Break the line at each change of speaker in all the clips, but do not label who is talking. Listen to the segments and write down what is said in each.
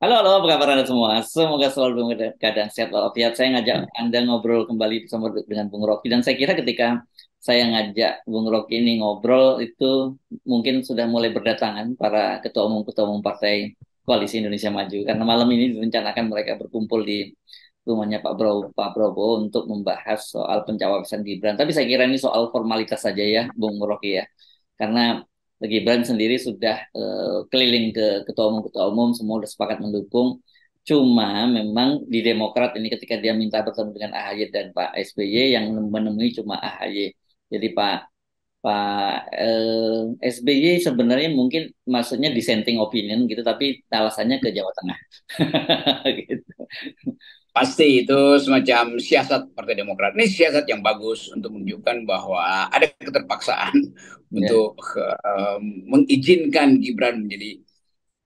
Halo, halo, apa kabar Anda semua? Semoga selalu dalam keadaan sehat walafiat. Saya ngajak Anda ngobrol kembali bersama dengan Bung Rocky. Dan saya kira ketika saya ngajak Bung Rocky ini ngobrol, itu mungkin sudah mulai berdatangan para ketua umum Partai Koalisi Indonesia Maju. Karena malam ini direncanakan mereka berkumpul di rumahnya Pak Prabowo untuk membahas soal pencawapresan Gibran. Tapi saya kira ini soal formalitas saja ya, Bung Rocky ya. Karena Gibran sendiri sudah keliling ke ketua umum, semua sudah sepakat mendukung. Cuma memang di Demokrat ini ketika dia minta bertemu dengan AHY dan Pak SBY yang menemui cuma AHY. Jadi Pak SBY sebenarnya mungkin maksudnya dissenting opinion gitu, tapi alasannya ke Jawa Tengah. Gitu.
Pasti itu semacam siasat Partai Demokrat. Ini siasat yang bagus untuk menunjukkan bahwa ada keterpaksaan
Ya,
untuk mengizinkan Gibran menjadi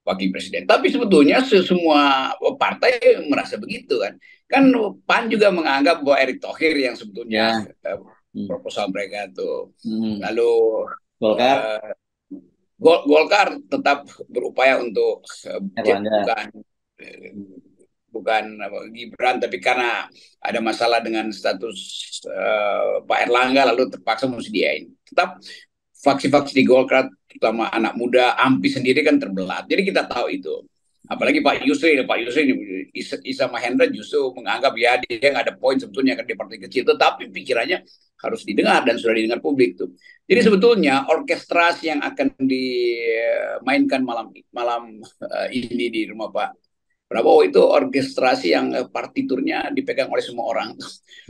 wakil presiden. Tapi sebetulnya semua partai merasa begitu kan. Kan PAN juga menganggap bahwa Erick Thohir yang sebetulnya
ya. Hmm.
proposal mereka itu.
Hmm.
Lalu
Golkar,
eh, Golkar tetap berupaya untuk
Erlangga.
bukan eh, bukan Gibran, tapi karena ada masalah dengan status Pak Erlangga lalu terpaksa mesti diain. Tetap faksi-faksi di Golkar, terutama anak muda, AMPI sendiri kan terbelah. Jadi kita tahu itu. Apalagi Pak Yusri ini, Isa Mahendra justru menganggap ya dia nggak ada poin sebetulnya kan di partai kecil, tetapi pikirannya harus didengar dan sudah didengar publik tuh. Jadi
Hmm.
sebetulnya orkestrasi yang akan dimainkan malam malam ini di rumah Pak Prabowo itu orkestrasi yang partiturnya dipegang oleh semua orang.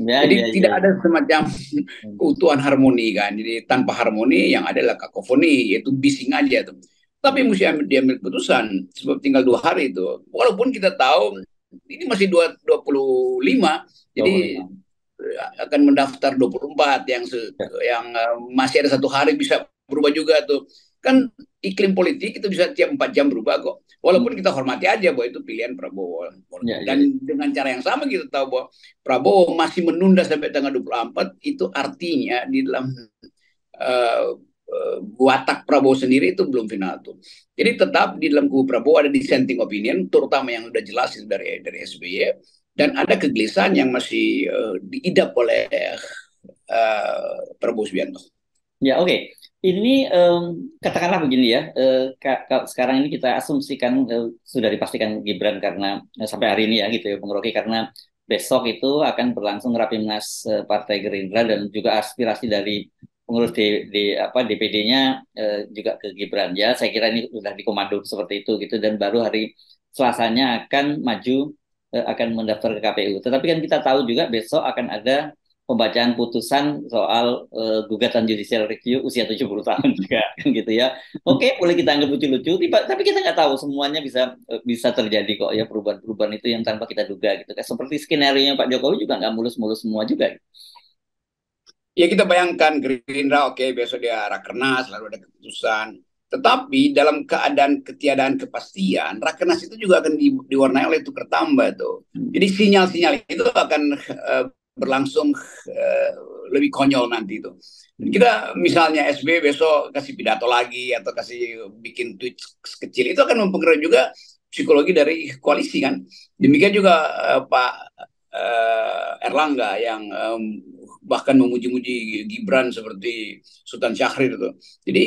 Ya,
Jadi
ya, ya,
tidak ada
ya.
semacam
Hmm.
keutuhan harmoni kan. Jadi tanpa harmoni yang ada adalah kakofoni, yaitu bising aja tuh. Tapi mesti diambil keputusan sebab tinggal 2 hari itu. Walaupun kita tahu ini masih 25, jadi
25.
akan mendaftar 24 yang masih ada 1 hari bisa berubah juga tuh. Kan iklim politik itu bisa tiap 4 jam berubah kok.
Hmm.
Walaupun kita hormati aja bahwa itu pilihan Prabowo.
Ya, ya, ya.
Dan dengan cara yang sama kita tahu bahwa Prabowo masih menunda sampai tanggal 24, itu artinya di dalam uh, watak Prabowo sendiri itu belum final tuh. Jadi tetap di dalam kubu Prabowo ada dissenting opinion, terutama yang sudah jelas itu dari SBY, dan ada kegelisahan yang masih diidap oleh Prabowo Subianto.
Ya, oke. Ini katakanlah begini ya. Sekarang ini kita asumsikan sudah dipastikan Gibran karena sampai hari ini ya gitu ya, Bung Rocky, karena besok itu akan berlangsung Rapimnas Partai Gerindra dan juga aspirasi dari pengurus di apa DPD-nya juga ke Gibran ya. Saya kira ini sudah dikomando seperti itu gitu dan baru hari Selasanya akan maju akan mendaftar ke KPU. Tetapi kan kita tahu juga besok akan ada pembacaan putusan soal gugatan judicial review usia 70 tahun juga kan gitu ya. Oke, boleh kita anggap lucu-lucu, tapi kita nggak tahu semuanya bisa terjadi kok ya perubahan-perubahan itu yang tanpa kita duga gitu kan. Seperti skenario Pak Jokowi juga nggak mulus-mulus semua juga.
Ya kita bayangkan Gerindra, oke, besok dia rakernas, lalu ada keputusan. Tetapi dalam keadaan ketiadaan kepastian, rakernas itu juga akan diwarnai oleh tukar tambah tuh.
Hmm.
Jadi sinyal-sinyal itu akan berlangsung uh, lebih konyol nanti itu. Kita misalnya SB besok kasih pidato lagi atau kasih bikin tweet kecil, itu akan mempengaruhi juga psikologi dari koalisi kan. Demikian juga Pak Erlangga yang bahkan memuji-muji Gibran seperti Sultan Syahrir itu. Jadi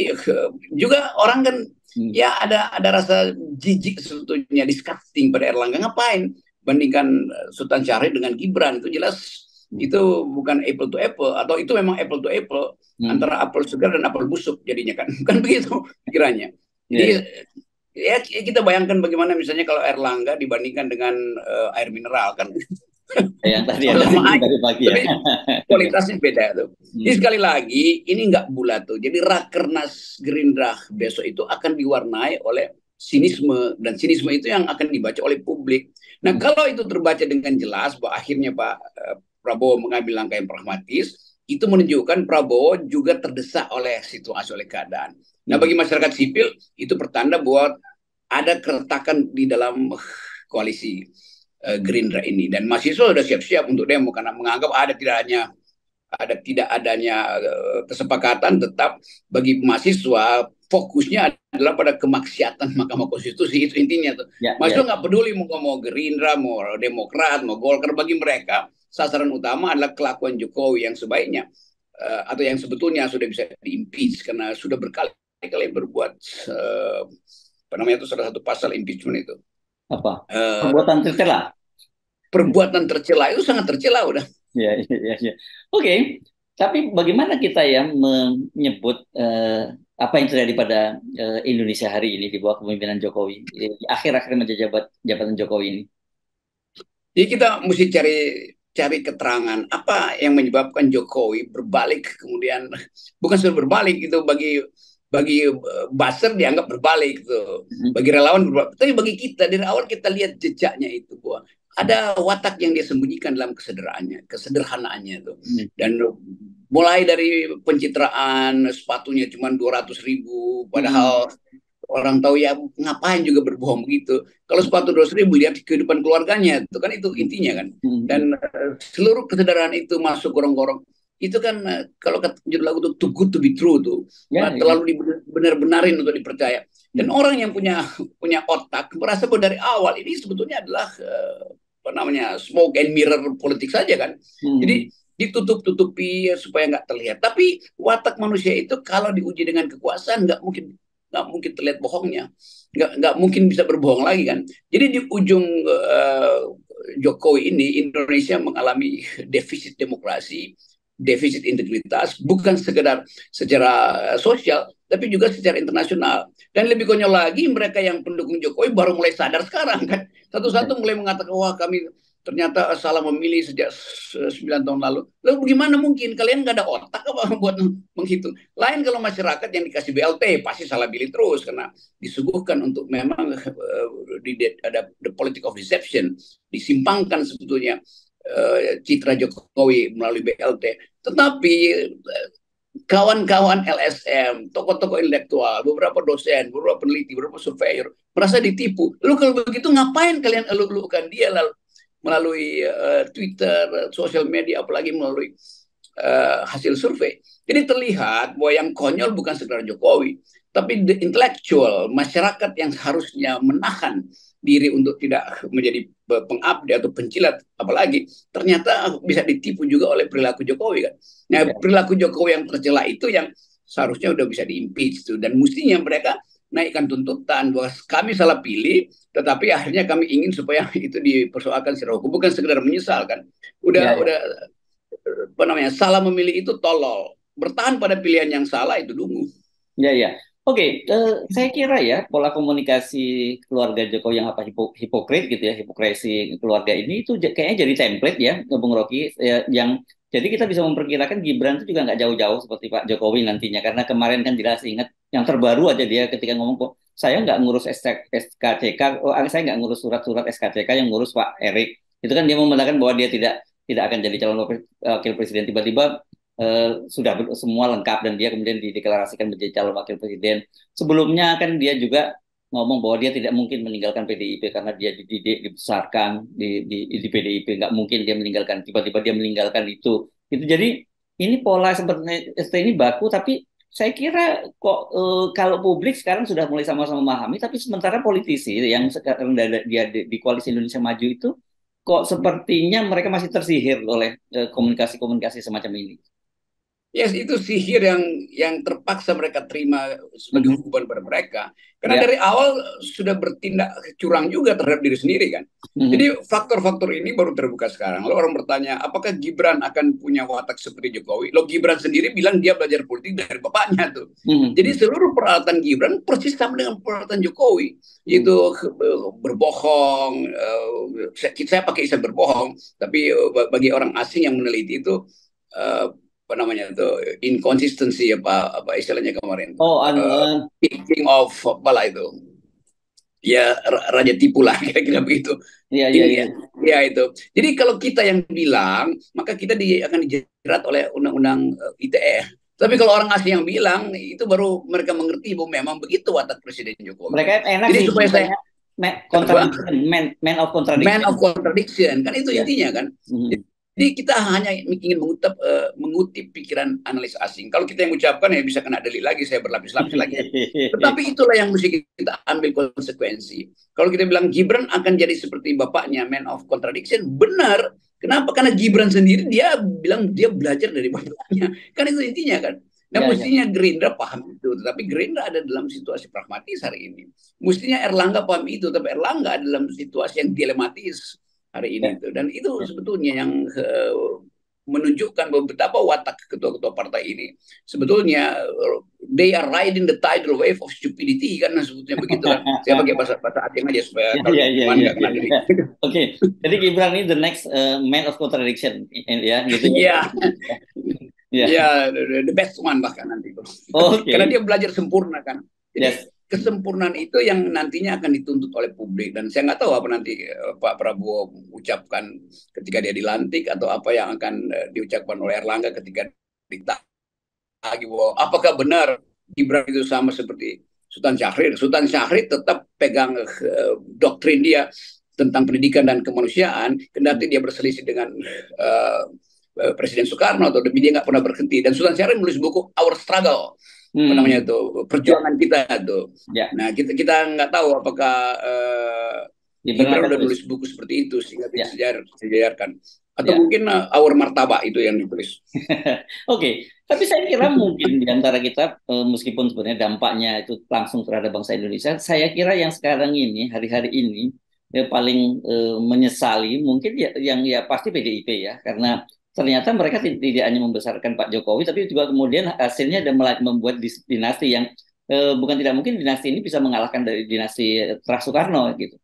juga orang kan
Hmm.
ya ada rasa jijik sebetulnya, disgusting pada Erlangga, ngapain bandingkan Sultan Syahrir dengan Gibran, itu jelas
Hmm.
itu bukan apple to apple, atau itu memang apple to apple
Hmm.
antara apel segar dan apel busuk jadinya kan. Kan begitu pikirannya.
Ya,
Jadi
ya.
ya kita bayangkan bagaimana misalnya kalau Erlangga dibandingkan dengan air mineral kan.
Yang tadi ada
Sama
singgung
aja,
tadi pagi ya.
tapi kualitasnya beda tuh. Jadi
Hmm.
sekali lagi ini nggak bulat tuh. Jadi Rakernas Gerindra besok itu akan diwarnai oleh sinisme, dan sinisme itu yang akan dibaca oleh publik. Nah
Hmm.
kalau itu terbaca dengan jelas bahwa akhirnya Pak Prabowo mengambil langkah yang pragmatis, itu menunjukkan Prabowo juga terdesak oleh situasi, oleh keadaan. Nah
Hmm.
bagi masyarakat sipil itu pertanda bahwa ada keretakan di dalam koalisi Gerindra ini, dan mahasiswa sudah siap-siap untuk demo karena menganggap ada tidak adanya kesepakatan tetap bagi mahasiswa fokusnya adalah pada kemaksiatan Mahkamah Konstitusi, itu intinya tuh. Maksudnya nggak peduli mau Gerindra, mau Demokrat, mau Golkar, bagi mereka sasaran utama adalah kelakuan Jokowi yang sebaiknya atau yang sebetulnya sudah bisa diimpeach karena sudah berkali-kali berbuat apa namanya itu, salah satu pasal impeachment itu
apa perbuatan tercela.
Perbuatan tercela itu sangat tercela udah.
Ya. Oke. Tapi bagaimana kita ya menyebut apa yang terjadi pada Indonesia hari ini di bawah kepemimpinan Jokowi, di akhir-akhir masa jabatan Jokowi ini?
Jadi kita mesti cari keterangan apa yang menyebabkan Jokowi berbalik, kemudian bukan sudah berbalik itu, bagi buzzer dianggap berbalik gitu, bagi relawan berbalik. Tapi bagi kita dari awal kita lihat jejaknya itu, bahwa ada watak yang dia sembunyikan dalam kesederhanaannya itu. Dan mulai dari pencitraan sepatunya cuma 200.000, padahal orang tahu ya ngapain juga berbohong begitu. Kalau sepatu 200.000 lihat kehidupan keluarganya, itu kan itu intinya kan. Dan seluruh kesederhanaan itu masuk gorong-gorong. Itu kan kalau judul lagu itu Too Good to Be True tuh, terlalu benar-benarin untuk dipercaya. Dan orang yang punya otak merasa bahwa dari awal ini sebetulnya adalah apa namanya smoke and mirror politik saja kan. Jadi ditutup-tutupi supaya nggak terlihat. Tapi watak manusia itu kalau diuji dengan kekuasaan nggak mungkin terlihat bohongnya, nggak mungkin bisa berbohong lagi kan. Jadi di ujung Jokowi ini Indonesia mengalami defisit demokrasi, defisit integritas, bukan sekedar secara sosial, tapi juga secara internasional. Dan lebih konyol lagi, mereka yang pendukung Jokowi baru mulai sadar sekarang kan. Satu-satu mulai mengatakan, wah kami ternyata salah memilih sejak 9 tahun lalu. Lalu bagaimana mungkin? Kalian nggak ada otak apa buat menghitung? Lain kalau masyarakat yang dikasih BLT, pasti salah pilih terus, karena disuguhkan untuk memang ada the politics of deception, disimpangkan sebetulnya citra Jokowi melalui BLT. Tetapi kawan-kawan LSM, tokoh-tokoh intelektual, beberapa dosen, beberapa peneliti, beberapa surveyor merasa ditipu. Lalu kalau begitu ngapain kalian eluk-elukan dia lalu melalui Twitter, sosial media, apalagi melalui hasil survei. Jadi terlihat bahwa yang konyol bukan sekedar Jokowi, tapi the intellectual, masyarakat yang harusnya menahan diri untuk tidak menjadi pengabdi atau pencilat, apalagi ternyata bisa ditipu juga oleh perilaku Jokowi kan. Nah, perilaku Jokowi yang tercela itu yang seharusnya udah bisa diimpeach tuh, dan mestinya mereka naikkan tuntutan bahwa kami salah pilih, tetapi akhirnya kami ingin supaya itu dipersoalkan secara hukum, bukan sekedar menyesalkan. Udah apa namanya, salah memilih itu tolol, bertahan pada pilihan yang salah itu dungu.
Ya. Oke, saya kira ya pola komunikasi keluarga Jokowi yang hipokrit gitu ya, hipokrisi keluarga ini itu kayaknya jadi template ya, Bung Rocky, yang jadi kita bisa memperkirakan Gibran itu juga nggak jauh-jauh seperti Pak Jokowi nantinya, karena kemarin kan jelas ingat yang terbaru aja dia ketika ngomong kok saya nggak ngurus SKCK, saya nggak ngurus surat-surat SKCK, yang ngurus Pak Erik. Itu kan dia memandangkan bahwa dia tidak akan jadi calon wakil presiden, tiba-tiba sudah semua lengkap dan dia kemudian dideklarasikan menjadi calon wakil presiden. Sebelumnya kan dia juga ngomong bahwa dia tidak mungkin meninggalkan PDIP karena dia dididik, dibesarkan di PDIP, nggak mungkin dia meninggalkan, tiba-tiba dia meninggalkan itu. Jadi ini pola seperti ini baku, tapi saya kira kok kalau publik sekarang sudah mulai sama-sama memahami, tapi sementara politisi yang sekarang dia di Koalisi Indonesia Maju itu kok sepertinya mereka masih tersihir oleh komunikasi-komunikasi semacam ini.
Yes, itu sihir yang terpaksa mereka terima sebagai hukuman pada mereka. Karena dari awal sudah bertindak curang juga terhadap diri sendiri kan. Jadi faktor-faktor ini baru terbuka sekarang. Lalu orang bertanya, apakah Gibran akan punya watak seperti Jokowi? Lo Gibran sendiri bilang dia belajar politik dari bapaknya tuh. Jadi seluruh peralatan Gibran persis sama dengan peralatan Jokowi. Yaitu berbohong. Saya pakai istilah berbohong. Tapi bagi orang asing yang meneliti itu apa namanya itu inconsistency, apa istilahnya kemarin, thinking of apalah itu ya, raja tipu lah kira-kira begitu. Ya itu. Jadi kalau kita yang bilang, maka kita akan dijerat oleh undang-undang ITE. Tapi kalau orang asing yang bilang, itu baru mereka mengerti bahwa memang begitu watak Presiden Jokowi.
Mereka enak. Jadi supaya saya man of contradiction kan itu intinya kan.
Jadi kita hanya ingin mengutip pikiran analis asing. Kalau kita yang ucapkan ya bisa kena delik lagi, saya berlapis-lapis lagi kan. Tetapi itulah yang mesti kita ambil konsekuensi. Kalau kita bilang Gibran akan jadi seperti bapaknya, man of contradiction, benar. Kenapa? Karena Gibran sendiri dia bilang dia belajar dari bapaknya. Kan itu intinya kan. Nah,
Ya, ya.
mestinya Gerindra paham itu, tetapi Gerindra ada dalam situasi pragmatis hari ini. Mestinya Erlangga paham itu, tapi Erlangga ada dalam situasi yang dilematis hari
Ya,
ini itu. Dan itu
ya.
sebetulnya yang menunjukkan betapa watak ketua-ketua partai ini sebetulnya they are riding the tidal wave of stupidity kan sebetulnya begitu kan. Saya pakai bahasa asing aja supaya
Ya,
kalau
ya,
di
ya,
Jerman
ya,
nggak
ya,
kena delik.
ya. Oke, jadi Gibran ini the next man of contradiction, ya, gitu ya.
Iya,
Ya,
iya, the best one bahkan nanti itu. Karena
oke,
dia belajar sempurna kan. Jadi
yes.
kesempurnaan itu yang nantinya akan dituntut oleh publik dan saya nggak tahu apa nanti Pak Prabowo ucapkan ketika dia dilantik atau apa yang akan diucapkan oleh Erlangga ketika ditagi bahwa apakah benar Gibran itu sama seperti Sultan Syahrir. Sultan Syahrir tetap pegang doktrin dia tentang pendidikan dan kemanusiaan, kendati dia berselisih dengan uh, Presiden Soekarno atau demi dia nggak pernah berhenti. Dan Sultan Syahrir menulis buku Our Struggle, apa namanya
Hmm,
itu
ya,
perjuangan kita itu.
ya.
Nah kita nggak tahu apakah
Gibran
Gibran
akan
udah
tulis.
nulis buku seperti itu sehingga
Ya,
disejarkan atau
ya.
mungkin Our Martabak itu yang ditulis.
Oke, tapi saya kira mungkin di antara kita, meskipun sebenarnya dampaknya itu langsung terhadap bangsa Indonesia, saya kira yang sekarang ini, hari-hari ini, paling menyesali mungkin ya, yang ya pasti PDIP ya, karena ternyata mereka tidak hanya membesarkan Pak Jokowi, tapi juga kemudian hasilnya ada membuat dinasti yang bukan tidak mungkin dinasti ini bisa mengalahkan dari dinasti Terah Soekarno gitu.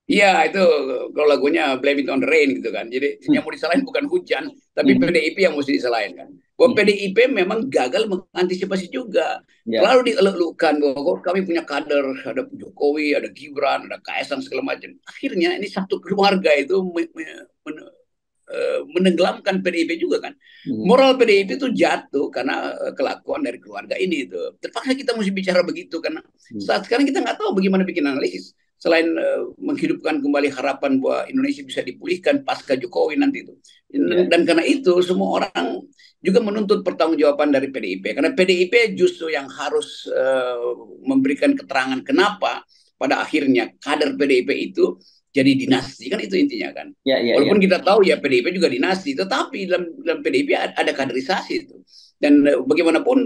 Iya itu kalau lagunya Blame It on the Rain gitu kan. Jadi yang
Hmm,
mau disalahin bukan hujan, tapi
hmm,
PDIP yang mesti disalahin kan. Bahwa
hmm.
PDIP memang gagal mengantisipasi juga.
Ya,
Terlalu dieluk-elukan bahwa kami punya kader, ada Jokowi, ada Gibran, ada Kaisang segala macam. Akhirnya ini satu keluarga itu menenggelamkan PDIP juga kan.
hmm,
Moral PDIP itu jatuh karena kelakuan dari keluarga ini itu. Terpaksa kita mesti bicara begitu karena
hmm.
saat sekarang kita nggak tahu bagaimana bikin analisis selain menghidupkan kembali harapan bahwa Indonesia bisa dipulihkan pasca Jokowi nanti itu.
Ya,
Dan karena itu semua orang juga menuntut pertanggungjawaban dari PDIP karena PDIP justru yang harus memberikan keterangan kenapa pada akhirnya kader PDIP itu jadi dinasti kan itu intinya kan.
ya, ya, ya.
Walaupun kita tahu ya PDIP juga dinasti, tetapi dalam PDIP ada kaderisasi itu. Dan bagaimanapun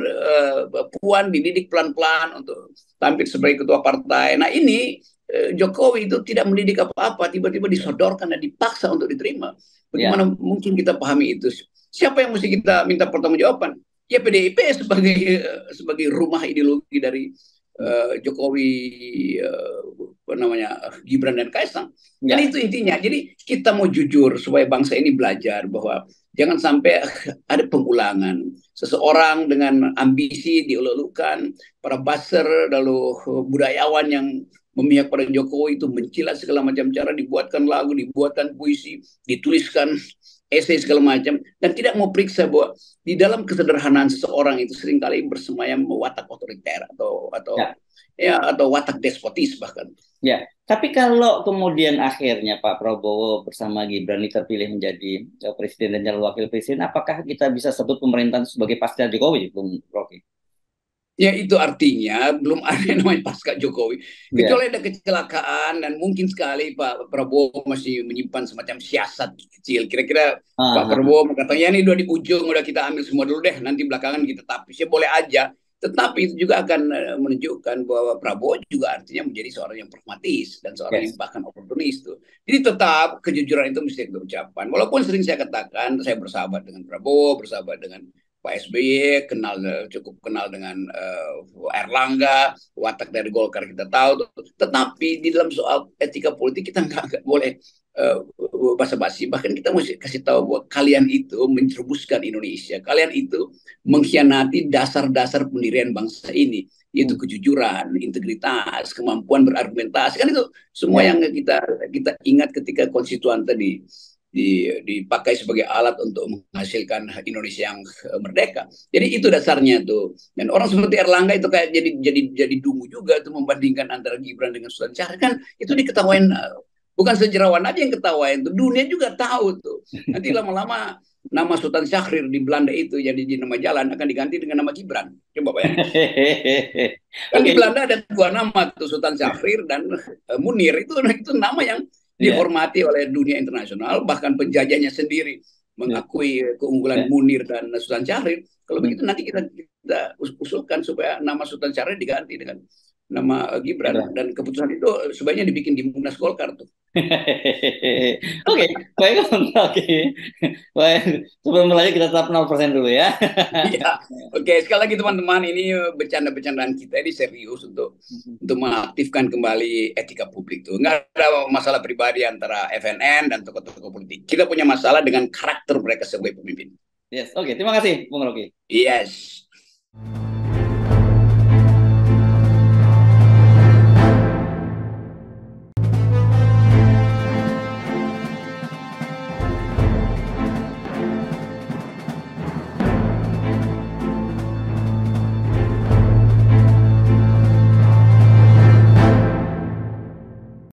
Puan dididik pelan-pelan untuk tampil sebagai ketua partai. Nah ini Jokowi itu tidak mendidik apa-apa, tiba-tiba disodorkan dan dipaksa untuk diterima.
Ya.
Bagaimana mungkin kita pahami itu? Siapa yang mesti kita minta pertanggungjawaban? Ya PDIP sebagai rumah ideologi dari Jokowi, apa namanya Gibran dan Kaisang. Kan
Ya,
itu intinya. Jadi kita mau jujur supaya bangsa ini belajar bahwa jangan sampai ada pengulangan. Seseorang dengan ambisi dielulukan, para buzzer lalu budayawan yang memihak pada Jokowi itu mencilat segala macam cara, dibuatkan lagu, dibuatkan puisi, dituliskan esai segala macam, dan tidak mau periksa bahwa di dalam kesederhanaan seseorang itu seringkali bersemayam watak otoriter
ya.
atau watak despotis bahkan.
Ya, tapi kalau kemudian akhirnya Pak Prabowo bersama Gibran ini terpilih menjadi presiden dan calon wakil presiden, apakah kita bisa sebut pemerintahan sebagai pasca Jokowi, Bung Rocky?
Ya itu artinya belum ada yang namanya pasca Jokowi.
Ya,
Kecuali ada kecelakaan dan mungkin sekali Pak Prabowo masih menyimpan semacam siasat kecil. Kira-kira Pak
ah, ah,
Prabowo mengatakan ya ini udah di ujung, udah kita ambil semua dulu deh, nanti belakangan kita tapis. Ya boleh aja. Tetapi itu juga akan menunjukkan bahwa Prabowo juga artinya menjadi seorang yang pragmatis dan seorang yang
yes,
bahkan oportunis tuh. Jadi tetap kejujuran itu mesti kita ucapkan. Walaupun sering saya katakan saya bersahabat dengan Prabowo, bersahabat dengan Pak SBY, cukup kenal dengan Erlangga, watak dari Golkar kita tahu. Tetapi di dalam soal etika politik kita nggak boleh basa-basi. Bahkan kita mesti kasih tahu bahwa kalian itu mencerbuskan Indonesia. Kalian itu mengkhianati dasar-dasar pendirian bangsa ini, yaitu
hmm,
kejujuran, integritas, kemampuan berargumentasi. Kan itu semua
ya,
yang kita ingat ketika konstituan tadi dipakai sebagai alat untuk menghasilkan Indonesia yang merdeka. Jadi itu dasarnya tuh. Dan orang seperti Erlangga itu kayak jadi dungu juga tuh membandingkan antara Gibran dengan Sultan Syahrir kan itu diketahui Bukan sejarawan aja yang ketawain tuh, dunia juga tahu tuh. Nanti lama-lama nama Sultan Syahrir di Belanda itu jadi di nama jalan akan diganti dengan nama Gibran. Coba bayangin. Kan di
Oke,
Belanda ada dua nama tuh, Sultan Syahrir dan Munir. Itu nama yang
ya,
dihormati oleh dunia internasional, bahkan penjajahnya sendiri
ya.
mengakui keunggulan
Ya.
Munir dan Sultan Syahrir. Kalau
Hmm.
begitu nanti kita usulkan supaya nama Sultan Syahrir diganti dengan nama Gibran,
Gibran.
dan keputusan itu sebaiknya dibikin di Munas Golkar tuh.
Oke, baik, oke. Baik, sebelum lanjut kita tetap 0% dulu ya.
Iya, oke. Sekali lagi teman-teman, ini bercanda-bercandaan kita ini serius untuk mengaktifkan kembali etika publik tuh. Nggak ada masalah pribadi antara FNN dan tokoh-tokoh politik. Kita punya masalah dengan karakter mereka sebagai pemimpin.
Yes, oke. Terima kasih, Bung Rocky.
Yes.